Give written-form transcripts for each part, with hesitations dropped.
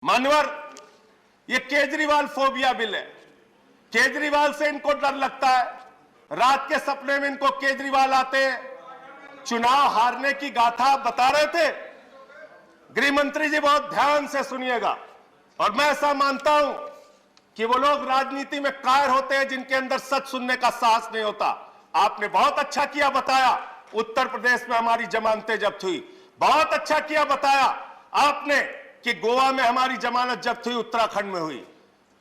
मान्यवर, ये Kejriwal phobia bill है। केजरीवाल से इनको डर लगता है। रात के सपने में इनको केजरीवाल आते हैं। चुनाव हारने की गाथा बता रहे थे। गृह मंत्री जी बहुत ध्यान से सुनिएगा। और मैं ऐसा मानता हूं कि वो लोग राजनीति में कायर होते हैं जिनके अंदर सच सुनने का साहस नहीं होता। आपने बहुत अच्छा किया बताया, उत्तर प्रदेश में हमारी जमानतें जब्त हुई। बहुत अच्छा किया बताया आपने कि गोवा में हमारी जमानत जब्त हुई, उत्तराखंड में हुई।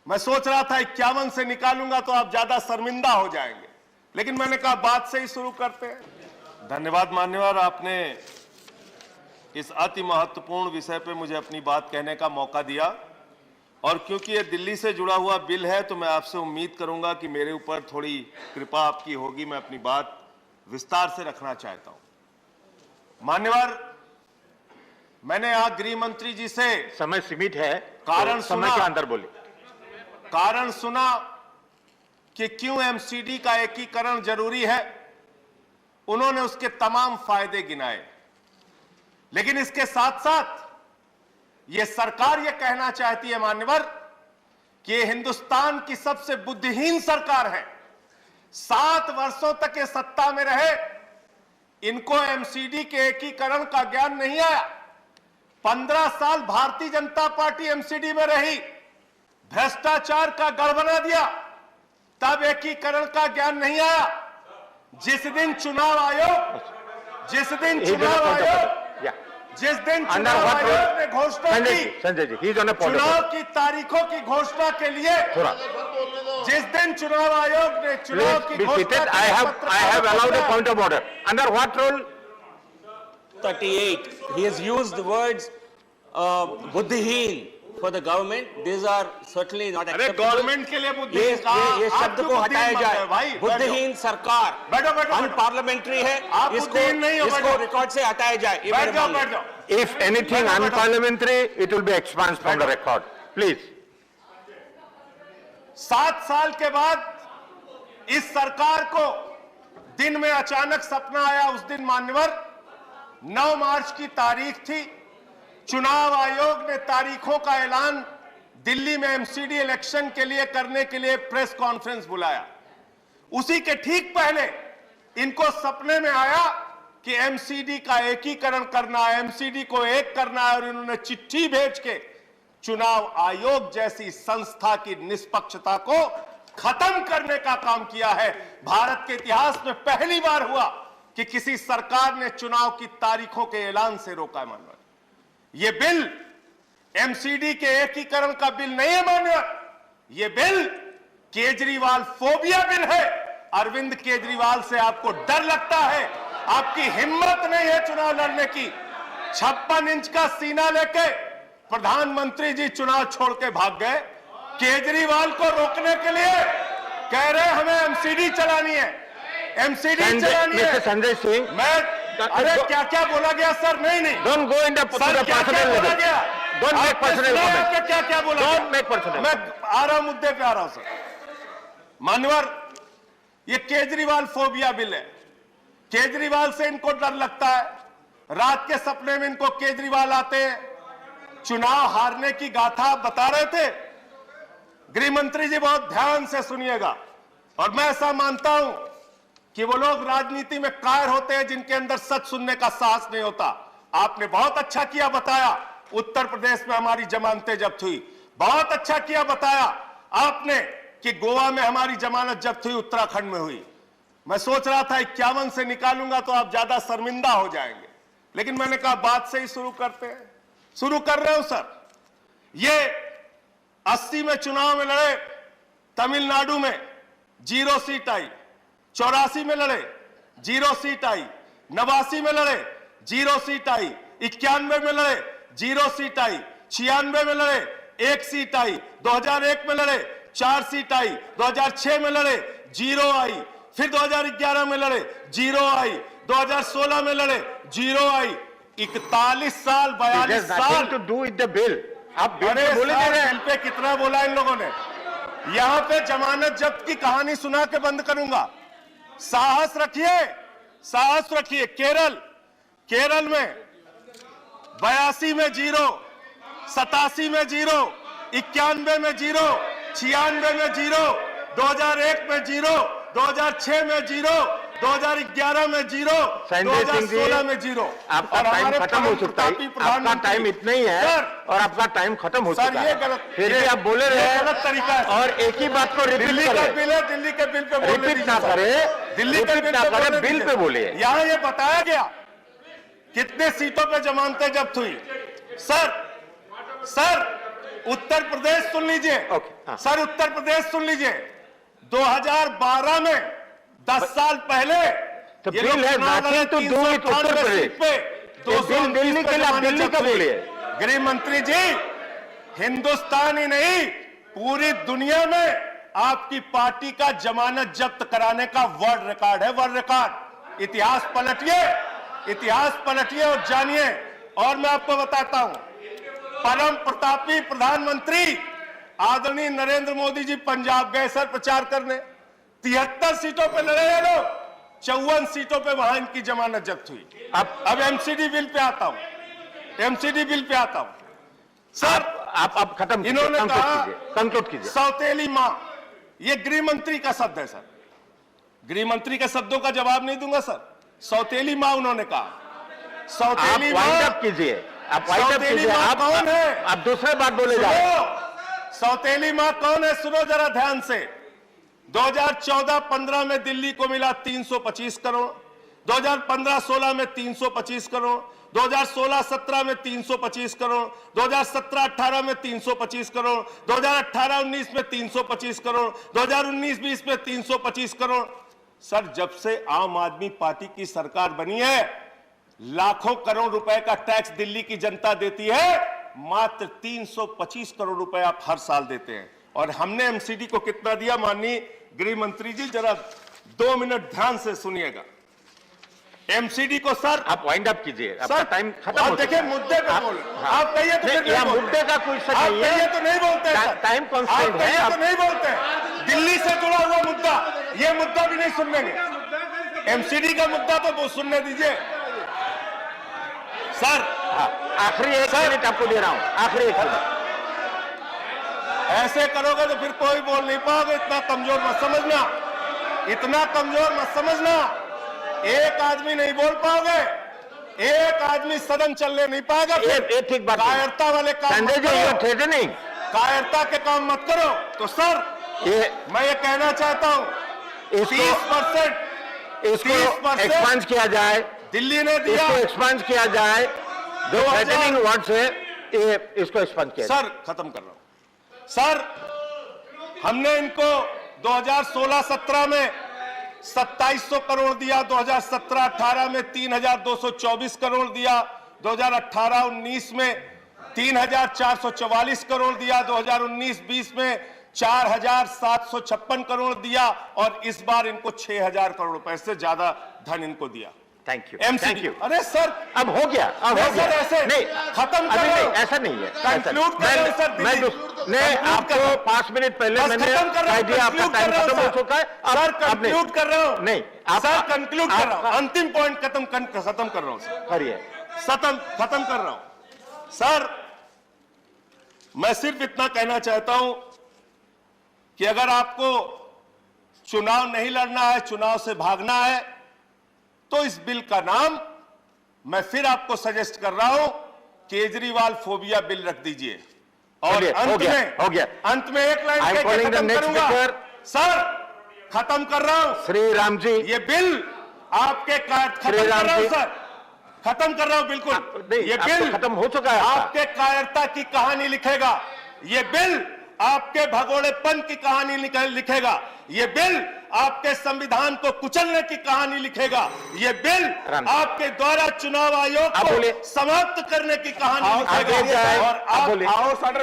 मैं सोच रहा था 51 से निकालूंगा तो आप ज्यादा शर्मिंदा हो जाएंगे, लेकिन मैंने कहा बात से ही शुरू करते हैं। धन्यवाद मान्यवर, आपने इस अति महत्वपूर्ण विषय पे मुझे अपनी बात कहने का मौका दिया। और क्योंकि ये दिल्ली से जुड़ा हुआ बिल है तो मैं आपसे उम्मीद करूंगा कि मेरे ऊपर थोड़ी कृपा आपकी होगी। मैं अपनी बात विस्तार से रखना चाहता हूं। मान्यवर, मैंने आज गृह मंत्री जी से समय सीमित है, कारण तो समय के अंदर बोले। कारण सुना कि क्यों एमसीडी का एकीकरण जरूरी है। उन्होंने उसके तमाम फायदे गिनाए, लेकिन इसके साथ साथ यह सरकार यह कहना चाहती है मान्यवर कि यह हिंदुस्तान की सबसे बुद्धिहीन सरकार है। 7 वर्षों तक ये सत्ता में रहे, इनको एमसीडी के एकीकरण का ज्ञान नहीं आया। 15 साल भारतीय जनता पार्टी एमसीडी में रही, भ्रष्टाचार का गढ़ बना दिया, तब एकीकरण का ज्ञान नहीं आया। जिस दिन चुनाव आयोग ने घोषणा की, संजय जी, चुनाव की तारीखों की घोषणा के लिए, जिस दिन चुनाव आयोग ने चुनाव की घोषणा की, I have allowed a point of order. Under what rule? 38. He has used the words buddhihin for the government. These are certainly not acceptable. Government के लिए बुद्धिहीन ये शब्द को हटाया जाए। बुद्धिहीन सरकार अनपार्लियामेंट्री है, इसको रिकॉर्ड से हटाया जाए। बैठ जाओ। If anything unparliamentary, it will be expunged from the record. Please. 7 साल के बाद इस सरकार को दिन में अचानक सपना आया। उस दिन मान्यवर 9 मार्च की तारीख थी। चुनाव आयोग ने तारीखों का ऐलान दिल्ली में एमसीडी इलेक्शन के लिए करने के लिए प्रेस कॉन्फ्रेंस बुलाया। उसी के ठीक पहले इनको सपने में आया कि एमसीडी का एकीकरण करना है, एमसीडी को एक करना है। और इन्होंने चिट्ठी भेज के चुनाव आयोग जैसी संस्था की निष्पक्षता को खत्म करने का काम किया है। भारत के इतिहास में पहली बार हुआ कि किसी सरकार ने चुनाव की तारीखों के ऐलान से रोका है। मानव, यह बिल एमसीडी के एकीकरण का बिल नहीं है मान्यवर, यह बिल केजरीवाल फोबिया बिल है। अरविंद केजरीवाल से आपको डर लगता है, आपकी हिम्मत नहीं है चुनाव लड़ने की। 56 इंच का सीना लेके प्रधानमंत्री जी चुनाव छोड़ के भाग गए। केजरीवाल को रोकने के लिए कह रहे हमें एमसीडी चलानी है, एमसीडी चलानी है। संजय सिंह, मैं अरे क्या क्या बोला गया सर? नहीं don't go in the personal level. Don't make personal comment. क्या क्या बोला? Don't make personal. मैं आ रहा हूं, मुद्दे पे आ रहा हूं सर। मान्यवर, ये केजरीवाल फोबिया बिल है। केजरीवाल से इनको डर लगता है। रात के सपने में इनको केजरीवाल आते हैं। चुनाव हारने की गाथा बता रहे थे। गृह मंत्री जी बहुत ध्यान से सुनिएगा। और मैं ऐसा मानता हूं कि वो लोग राजनीति में कायर होते हैं जिनके अंदर सच सुनने का साहस नहीं होता। आपने बहुत अच्छा किया बताया, उत्तर प्रदेश में हमारी जमानतें जब्त हुई। बहुत अच्छा किया बताया आपने कि गोवा में हमारी जमानत जब्त हुई, उत्तराखंड में हुई। मैं सोच रहा था 51 से निकालूंगा तो आप ज्यादा शर्मिंदा हो जाएंगे, लेकिन मैंने कहा बात से ही शुरू करते हैं। शुरू कर रहे हो सर। ये 80 में चुनाव में लड़े, तमिलनाडु में 0 सीट आई। 84 में लड़े, 0 सीट आई। 89 में लड़े, 0 सीट आई। 91 में लड़े, 0 सीट आई। 96 में लड़े, 1 सीट आई। 2001 में लड़े, 4 सीट आई। 2006 में लड़े, 0 आई। फिर 2011 में लड़े, 0 आई। 2016 में लड़े, 0 आई। 41 साल, 42 साल to do with the bill. आप बिल पे कितना बोला इन लोगों ने? यहां पे जमानत जब्त की कहानी सुना के बंद करूंगा। साहस रखिए, साहस रखिए। केरल में 82 में 0, 87 में 0, 91 में 0, 96 में 0, 2001 में 0, 2006 में 0, 2011 में 0, संजय सिंह जी, 2016 में 0। आपका टाइम खत्म हो चुका है, आपका टाइम इतना ही है और आपका टाइम खत्म हो सर, चुका ये है। गलत, फिर भी आप बोले रहे ये हैं गलत तरीका है। और एक ही बात को रिपीट दिल्ली का करें। बिल है, दिल्ली के बिल पे बोलने रिपीट दीजिए ना सर। करें, दिल्ली का रिपीट ना करें, बिल पे बोलिए। यहाँ ये बताया गया कितने सीटों पे जमानतें जब्त हुई। सर उत्तर प्रदेश सुन लीजिए, ओके, हाँ। सर उत्तर प्रदेश सुन लीजिए, 2012 में 10 साल पहले तो ये बिल लोग है, चुनाव लड़े, nothing to do with 398 Uttar Pradesh. Seat पे ये बिल 229 दिल्ली पे के लिए आप जमानत दिल्ली जब्त का हुई। बोलिए। गृह मंत्री जी, हिंदुस्तान ही नहीं पूरी दुनिया में आपकी पार्टी का जमानत जब्त कराने का वर्ल्ड रिकॉर्ड है, वर्ल्ड रिकॉर्ड। इतिहास पलटिए और जानिए। और मैं आपको बताता हूं, परम प्रतापी प्रधानमंत्री आदरणीय नरेंद्र मोदी जी पंजाब गए सर प्रचार करने, 73 सीटों पे लड़े ये लोग, 54 सीटों पे वहां इनकी जमानत जब्त हुई। अब एमसीडी बिल पे आता हूं, एमसीडी बिल पे आता हूं। सर आप खत्म कीजिए, इन्होंने कहा कंक्लूड कीजिए। सौतेली मां, ये गृह मंत्री का शब्द है सर, गृह मंत्री के शब्दों का जवाब नहीं दूंगा सर। सौतेली मां उन्होंने कहा, सौतेली आप मां, वाइंड अप कीजिए, आप वाइंड अप सौतेली कीजिए। मां आप कौन है? आप दूसरे बात बोले जा रहे हैं। सुनो, सौतेली मां कौन है सुनो जरा ध्यान से। 2014-15 में दिल्ली को मिला 325 करोड़, 2015-16 में 325 करोड़, 2016-17 में 325 करोड़, 2017-18 में 325 करोड़, 2018-19 में 325 करोड़, 2019-20 में 325 करोड़। सर जब से आम आदमी पार्टी की सरकार बनी है, लाखों करोड़ रुपए का टैक्स दिल्ली की जनता देती है, मात्र 325 करोड़ रुपए आप हर साल देते हैं। और हमने एमसीडी को कितना दिया, माननीय गृह मंत्री जी जरा 2 मिनट ध्यान से सुनिएगा। एमसीडी को सर आप वाइंड अप कीजिए, आपका टाइम खत्म हो देखिए चुका है। मुद्दे पे बोले, आप कहिए तो फिर नहीं यहाँ बोलते। मुद्दे का कोई शक आप नहीं कहिए है। तो नहीं बोलते सर। टाइम आप कंस्ट्रेंट है। कहिए तो नहीं बोलते। दिल्ली से जुड़ा हुआ मुद्दा, ये मुद्दा भी नहीं सुनेंगे। एमसीडी का मुद्दा तो वो सुनने दीजिए सर। आखिरी 1 मिनट आपको दे रहा हूं, आखिरी 1 मिनट। ऐसे करोगे तो फिर कोई बोल नहीं पाओगे। इतना कमजोर मत समझना, इतना कमजोर मत समझना। एक आदमी नहीं बोल पाओगे, एक आदमी सदन चलने नहीं पाएगा। ये ठीक बात है। कायरता वाले काम संजय मत जी, ये करो, थ्रेटनिंग, कायरता के काम मत करो। तो सर ये मैं ये कहना चाहता हूं, 30% इसको 30% एक्सपांड किया जाए, दिल्ली ने दिया। इसको एक्सपांड किया जाए। जो 2000 थ्रेटनिंग वर्ड्स है, ये इसको एक्सपांड किया जाए। सर खत्म कर रहा हूं। सर हमने इनको 2016-17 में 2700 करोड़ दिया, 2017-18 में 3224 करोड़ दिया, 2018-19 में 3444 करोड़ दिया, 2019-20 में 4756 करोड़ दिया और इस बार इनको 6000 करोड़ रुपए से ज्यादा धन इनको दिया। Thank you, MCD. Thank you. अरे सर अब हो गया, अब नहीं हो गया। सर, ऐसे नहीं, खत्म कर अभी रहा नहीं, हूं। ऐसा नहीं है। Conclude कर रहा हूं सर, मैं दिल्ली। नहीं, Conclude आपको कर रहा हूं। 5 मिनट पहले बस मैंने खत्म कर रहा हूं, कह दिया, आपका conclude टाइम कर रहा हूं खत्म हो सर। चुका है। सर कंक्लूड कर रहा हूं। नहीं, सर कंक्लूड कर रहा हूं, अंतिम पॉइंट खत्म कर रहा हूं सर, करिए। खत्म कर रहा हूं सर। मैं सिर्फ इतना कहना चाहता हूं कि अगर आपको चुनाव नहीं लड़ना है, चुनाव से भागना है, तो इस बिल का नाम मैं फिर आपको सजेस्ट कर रहा हूं, केजरीवाल फोबिया बिल रख दीजिए। और हो गया। अंत में एक लाइन I'm कह के calling the खत्म next करूंगा speaker. सर, खत्म कर रहा हूं। श्री राम जी, ये बिल आपके खत्म कर रहा हूं सर, खत्म कर रहा हूं बिल्कुल। ये बिल खत्म हो चुका है। आपके कायरता की कहानी लिखेगा। ये बिल आपके भगोड़ेपन की कहानी लिखेगा। ये बिल आपके संविधान को कुचलने की कहानी लिखेगा। ये बिल आपके द्वारा चुनाव आयोग को समाप्त करने की कहानी लिखेगा। और आप बोलिए। आओ सर,